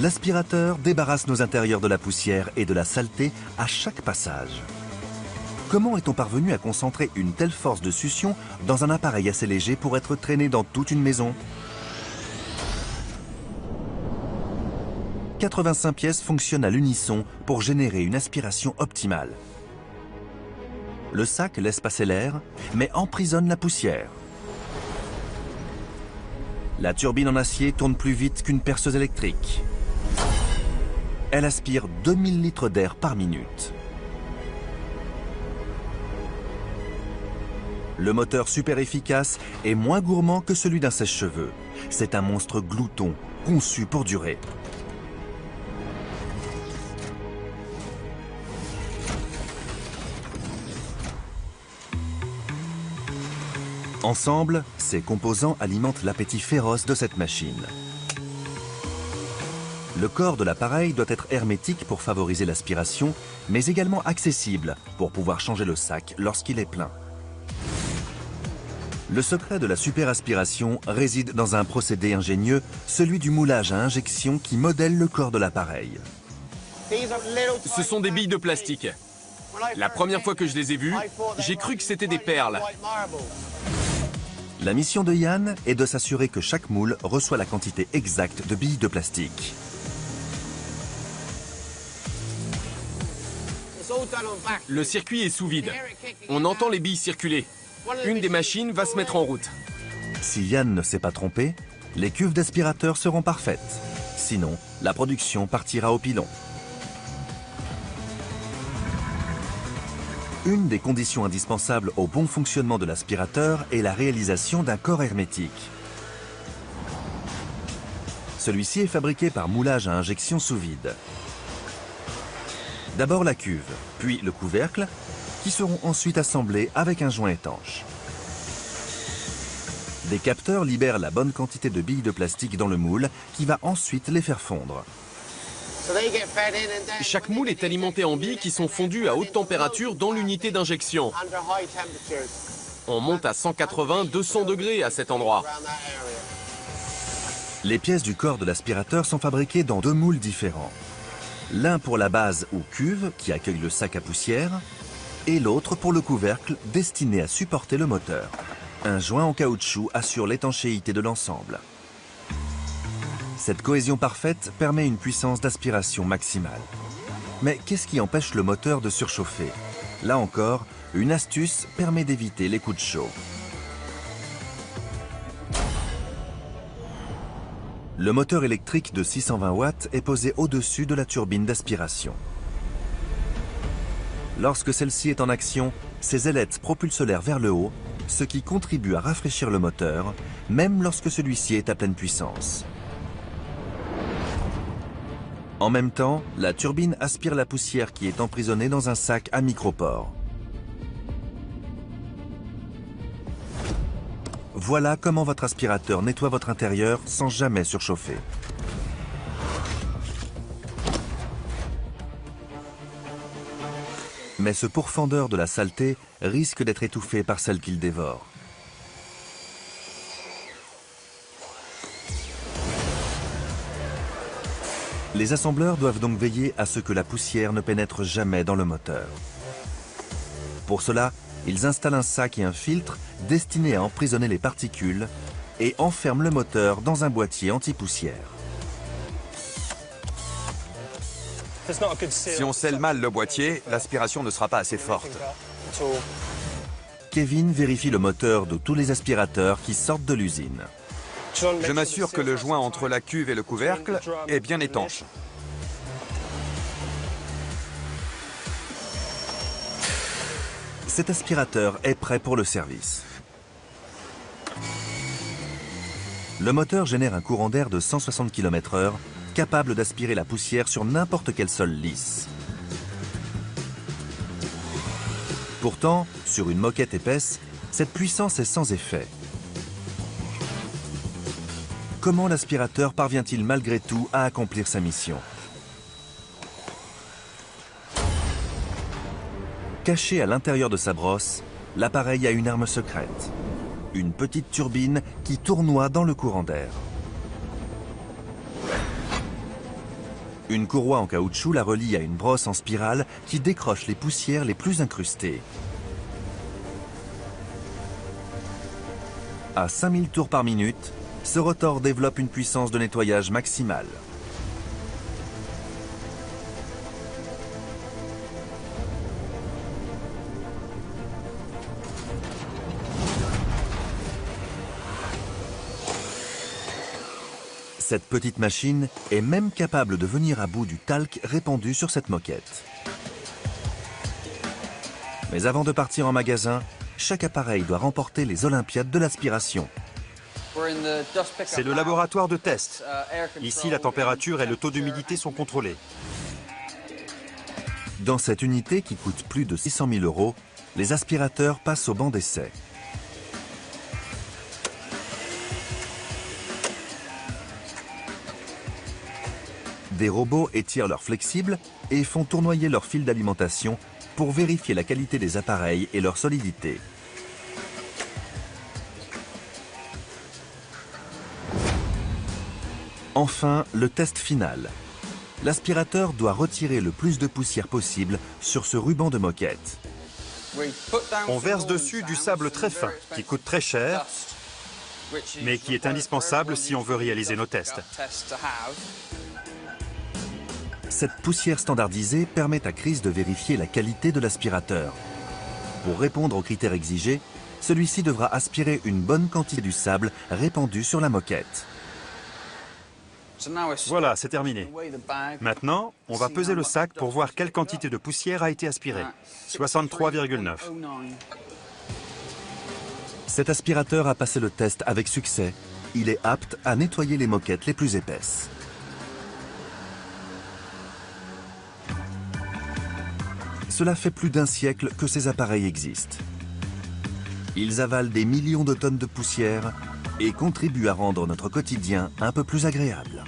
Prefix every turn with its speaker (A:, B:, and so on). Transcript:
A: L'aspirateur débarrasse nos intérieurs de la poussière et de la saleté à chaque passage. Comment est-on parvenu à concentrer une telle force de succion dans un appareil assez léger pour être traîné dans toute une maison? 85 pièces fonctionnent à l'unisson pour générer une aspiration optimale. Le sac laisse passer l'air, mais emprisonne la poussière. La turbine en acier tourne plus vite qu'une perceuse électrique. Elle aspire 2000 litres d'air par minute. Le moteur super efficace est moins gourmand que celui d'un sèche-cheveux. C'est un monstre glouton, conçu pour durer. Ensemble, ces composants alimentent l'appétit féroce de cette machine. Le corps de l'appareil doit être hermétique pour favoriser l'aspiration, mais également accessible pour pouvoir changer le sac lorsqu'il est plein. Le secret de la superaspiration réside dans un procédé ingénieux, celui du moulage à injection qui modèle le corps de l'appareil.
B: Ce sont des billes de plastique. La première fois que je les ai vues, j'ai cru que c'était des perles.
A: La mission de Yann est de s'assurer que chaque moule reçoit la quantité exacte de billes de plastique.
B: Le circuit est sous vide. On entend les billes circuler. Une des machines va se mettre en route.
A: Si Yann ne s'est pas trompé, les cuves d'aspirateur seront parfaites. Sinon, la production partira au pilon. Une des conditions indispensables au bon fonctionnement de l'aspirateur est la réalisation d'un corps hermétique. Celui-ci est fabriqué par moulage à injection sous vide. D'abord la cuve, puis le couvercle, qui seront ensuite assemblés avec un joint étanche. Des capteurs libèrent la bonne quantité de billes de plastique dans le moule, qui va ensuite les faire fondre.
B: Chaque moule est alimenté en billes qui sont fondues à haute température dans l'unité d'injection. On monte à 180-200 degrés à cet endroit.
A: Les pièces du corps de l'aspirateur sont fabriquées dans deux moules différents. L'un pour la base ou cuve qui accueille le sac à poussière et l'autre pour le couvercle destiné à supporter le moteur. Un joint en caoutchouc assure l'étanchéité de l'ensemble. Cette cohésion parfaite permet une puissance d'aspiration maximale. Mais qu'est-ce qui empêche le moteur de surchauffer? Là encore, une astuce permet d'éviter les coups de chaud. Le moteur électrique de 620 watts est posé au-dessus de la turbine d'aspiration. Lorsque celle-ci est en action, ses ailettes propulsent l'air vers le haut, ce qui contribue à rafraîchir le moteur, même lorsque celui-ci est à pleine puissance. En même temps, la turbine aspire la poussière qui est emprisonnée dans un sac à micropores. Voilà comment votre aspirateur nettoie votre intérieur sans jamais surchauffer. Mais ce pourfendeur de la saleté risque d'être étouffé par celle qu'il dévore. Les assembleurs doivent donc veiller à ce que la poussière ne pénètre jamais dans le moteur. Pour cela, ils installent un sac et un filtre destinés à emprisonner les particules et enferment le moteur dans un boîtier anti-poussière.
C: Si on scelle mal le boîtier, l'aspiration ne sera pas assez forte.
A: Kevin vérifie le moteur de tous les aspirateurs qui sortent de l'usine.
C: Je m'assure que le joint entre la cuve et le couvercle est bien étanche.
A: Cet aspirateur est prêt pour le service. Le moteur génère un courant d'air de 160 km/h, capable d'aspirer la poussière sur n'importe quel sol lisse. Pourtant, sur une moquette épaisse, cette puissance est sans effet. Comment l'aspirateur parvient-il malgré tout à accomplir sa mission? Caché à l'intérieur de sa brosse, l'appareil a une arme secrète. Une petite turbine qui tournoie dans le courant d'air. Une courroie en caoutchouc la relie à une brosse en spirale qui décroche les poussières les plus incrustées. À 5000 tours par minute, ce rotor développe une puissance de nettoyage maximale. Cette petite machine est même capable de venir à bout du talc répandu sur cette moquette. Mais avant de partir en magasin, chaque appareil doit remporter les Olympiades de l'aspiration.
D: C'est le laboratoire de test. Ici, la température et le taux d'humidité sont contrôlés.
A: Dans cette unité qui coûte plus de 600 000 €, les aspirateurs passent au banc d'essai. Des robots étirent leurs flexibles et font tournoyer leurs fils d'alimentation pour vérifier la qualité des appareils et leur solidité. Enfin, le test final. L'aspirateur doit retirer le plus de poussière possible sur ce ruban de moquette.
D: On verse dessus du sable très fin, qui coûte très cher, mais qui est indispensable si on veut réaliser nos tests.
A: Cette poussière standardisée permet à Chris de vérifier la qualité de l'aspirateur. Pour répondre aux critères exigés, celui-ci devra aspirer une bonne quantité du sable répandu sur la moquette.
D: Voilà, c'est terminé. Maintenant, on va peser le sac pour voir quelle quantité de poussière a été aspirée. 63,9.
A: Cet aspirateur a passé le test avec succès. Il est apte à nettoyer les moquettes les plus épaisses. Cela fait plus d'1 siècle que ces appareils existent. Ils avalent des millions de tonnes de poussière et contribuent à rendre notre quotidien un peu plus agréable.